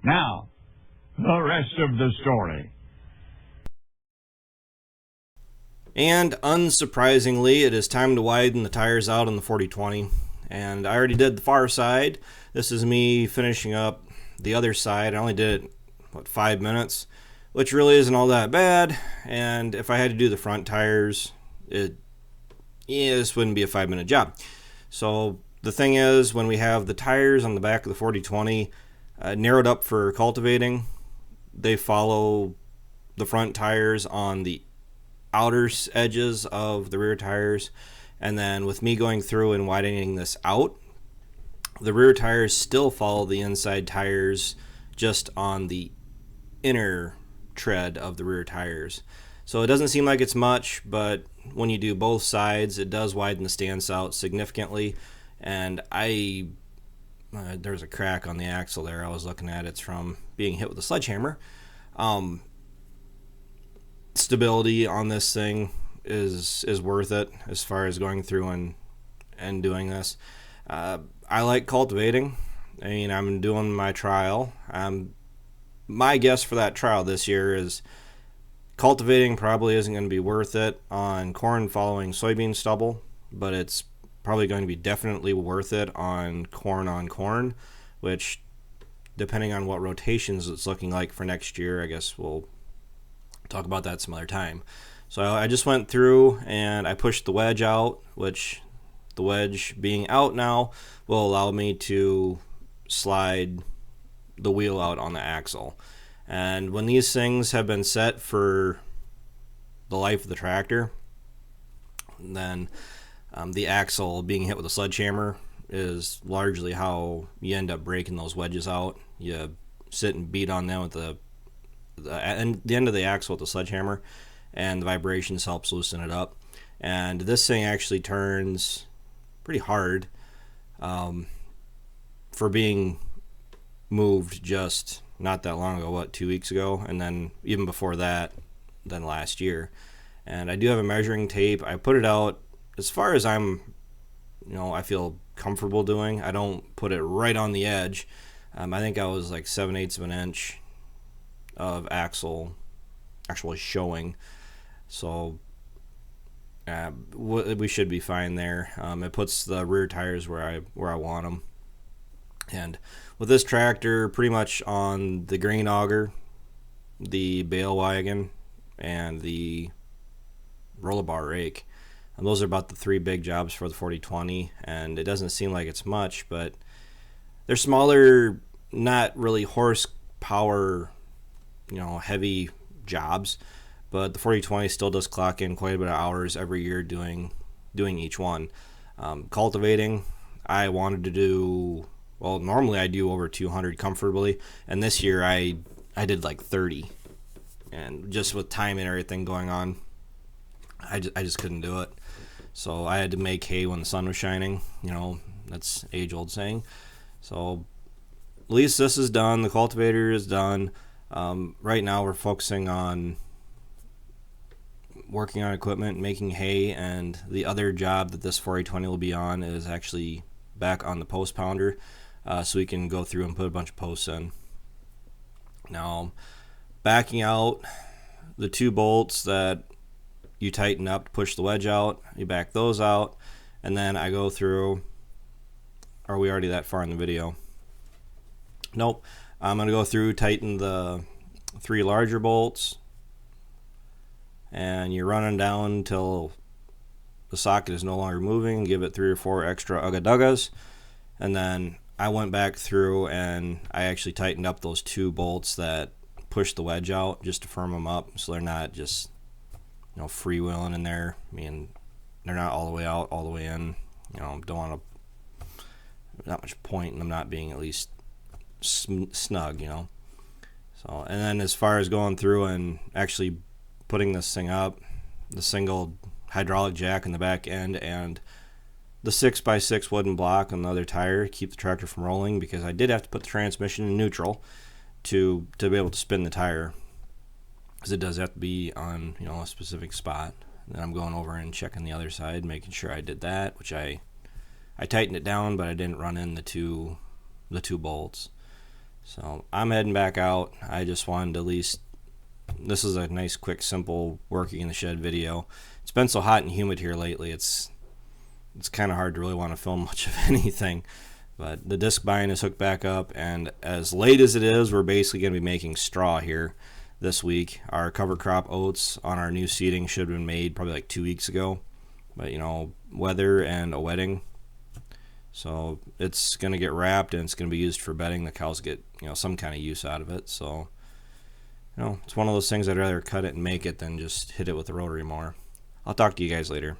Now, the rest of the story. And unsurprisingly, it is time to widen the tires out on the 4020. And I already did the far side. This is me finishing up the other side. I only did it, 5 minutes, which really isn't all that bad. And if I had to do the front tires, this wouldn't be a 5-minute job. So the thing is, when we have the tires on the back of the 4020 narrowed up for cultivating, they follow the front tires on the outer edges of the rear tires. And then with me going through and widening this out, the rear tires still follow the inside tires just on the inner tread of the rear tires. So it doesn't seem like it's much, but when you do both sides, it does widen the stance out significantly. And there's a crack on the axle there I was looking at. It's from being hit with a sledgehammer. Stability on this thing is worth it as far as going through and doing this. I like cultivating. I mean, I'm doing my trial. My guess for that trial this year is cultivating probably isn't going to be worth it on corn following soybean stubble, but it's probably going to be definitely worth it on corn, which, depending on what rotations it's looking like for next year, I guess we'll talk about that some other time. So I just went through and I pushed the wedge out, which the wedge being out now will allow me to slide the wheel out on the axle. And when these things have been set for the life of the tractor, then the axle being hit with a sledgehammer is largely how you end up breaking those wedges out. You sit and beat on them with the end of the axle with the sledgehammer, and the vibrations helps loosen it up. And this thing actually turns pretty hard for being moved just not that long ago, 2 weeks ago, and then even before that, then last year. And I do have a measuring tape. I put it out as far as I feel comfortable doing. I don't put it right on the edge. I think I was like 7/8 of an inch of axle actually showing. So we should be fine there. It puts the rear tires where I want them. And with this tractor, pretty much on the grain auger, the bale wagon, and the roller bar rake, and those are about the three big jobs for the 4020. And it doesn't seem like it's much, but they're smaller, not really horsepower, heavy jobs. But the 4020 still does clock in quite a bit of hours every year doing each one. Cultivating, I wanted to do, normally I do over 200 comfortably, and this year I did like 30. And just with time and everything going on, I just couldn't do it. So I had to make hay when the sun was shining. That's age-old saying. So at least this is done. The cultivator is done. Right now we're focusing on working on equipment, making hay, and the other job that this 4020 will be on is actually back on the post pounder, so we can go through and put a bunch of posts in. Now, backing out the two bolts that you tighten up to push the wedge out, you back those out, and then I go through. Are we already that far in the video? Nope. I'm going to go through, tighten the three larger bolts, and you're running down until the socket is no longer moving. Give it 3 or 4 extra ugga-duggas, and then I went back through and I actually tightened up those two bolts that push the wedge out just to firm them up so they're not just freewheeling in there. I mean, they're not all the way out, all the way in. Don't want to, not much point in them not being at least snug. So, and then as far as going through and actually putting this thing up, the single hydraulic jack in the back end and the 6x6 wooden block on the other tire to keep the tractor from rolling, because I did have to put the transmission in neutral to be able to spin the tire, because it does have to be on a specific spot. And then I'm going over and checking the other side, making sure I did that, which I tightened it down, but I didn't run in the two bolts. So I'm heading back out. I just wanted to at least, this is a nice, quick, simple working in the shed video. It's been so hot and humid here lately, it's kind of hard to really want to film much of anything. But the disc bind is hooked back up, and as late as it is, we're basically going to be making straw here this week. Our cover crop oats on our new seeding should have been made probably like 2 weeks ago. But, weather and a wedding. So it's going to get wrapped, and it's going to be used for bedding. The cows get, some kind of use out of it. So, it's one of those things I'd rather cut it and make it than just hit it with a rotary mower. I'll talk to you guys later.